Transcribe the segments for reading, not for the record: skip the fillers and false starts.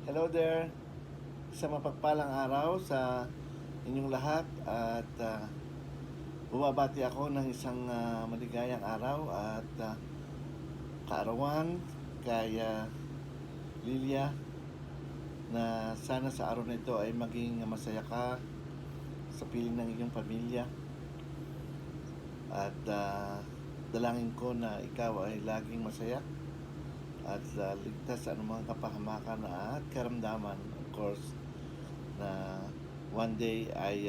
Hello there. Isang mapagpalang araw sa inyong lahat at bumabati ako ng isang maligayang araw at kaarawan kay Lilia na sana sa araw na ito ay maging masaya ka sa piling ng iyong pamilya at dalangin ko na ikaw ay laging masaya at ligtas sa anumang kapahamakan at karamdaman, of course, na one day ay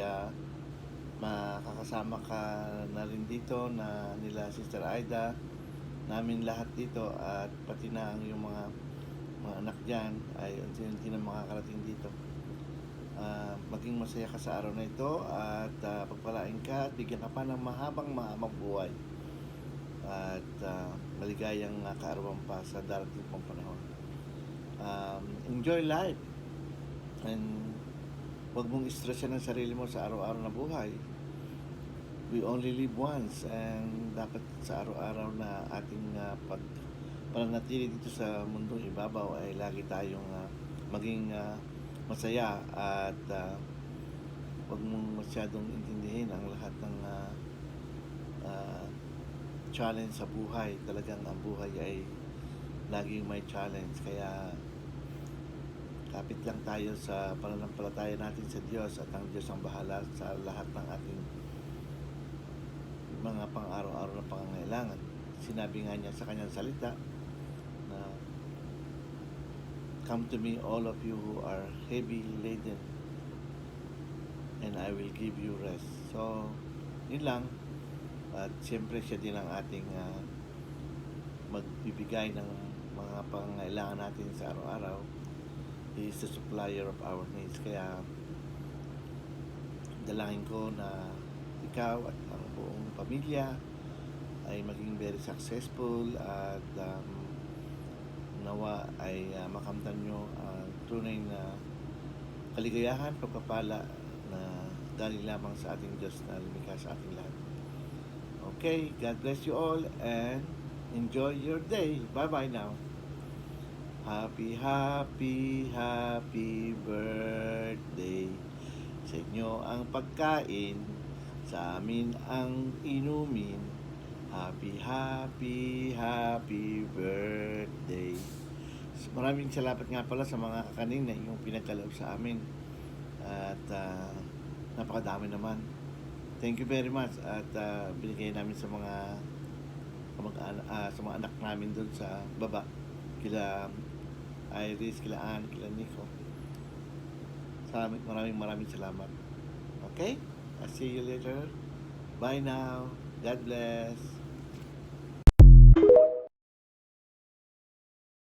makakasama ka na rin dito na nila Sister Aida, namin lahat dito at pati na ang iyong mga anak dyan ay unti-unti na makakarating dito. Maging masaya ka sa araw na ito at pagpalain ka at bigyan ka pa ng mahabang buhay at maligayang kaarawan pa sa darating pang panahon. Enjoy life and huwag mong stressan ang sarili mo sa araw-araw na buhay. We only live once and dapat sa araw-araw na ating pananatili dito sa mundong ibabaw ay lagi tayong maging masaya at huwag mong masyadong intindihin ang lahat ng challenge sa buhay. Talagang ang buhay ay laging may challenge, kaya kapit lang tayo sa pananampalataya natin sa Diyos at ang Diyos ang bahala sa lahat ng ating mga pang-araw-araw na pangangailangan. Sinabi nga niya sa kanyang salita na come to me all of you who are heavy laden and I will give you rest. So yun lang. At siyempre siya din ang ating magbibigay ng mga pangangailangan natin sa araw-araw. He is the supplier of our needs. Kaya dalangin ko na ikaw at ang buong pamilya ay maging very successful at nawa ay makamtan nyo ang tunay na kaligayahan, pagpapala na galing lamang sa ating Diyos na lumikha sa ating lahat. Okay, God bless you all and enjoy your day. Bye-bye now. Happy, happy, happy birthday. Sa inyo ang pagkain, sa amin ang inumin. Happy, happy, happy birthday. Maraming salamat nga pala sa mga kanina yung pinagkaloob sa amin. At napakadami naman. Thank you very much at binigay namin sa mga sa mga anak namin doon sa baba, kila Iris, kila Ann, kila Nico. Maraming salamat. Okay? I'll see you later. Bye now. God bless.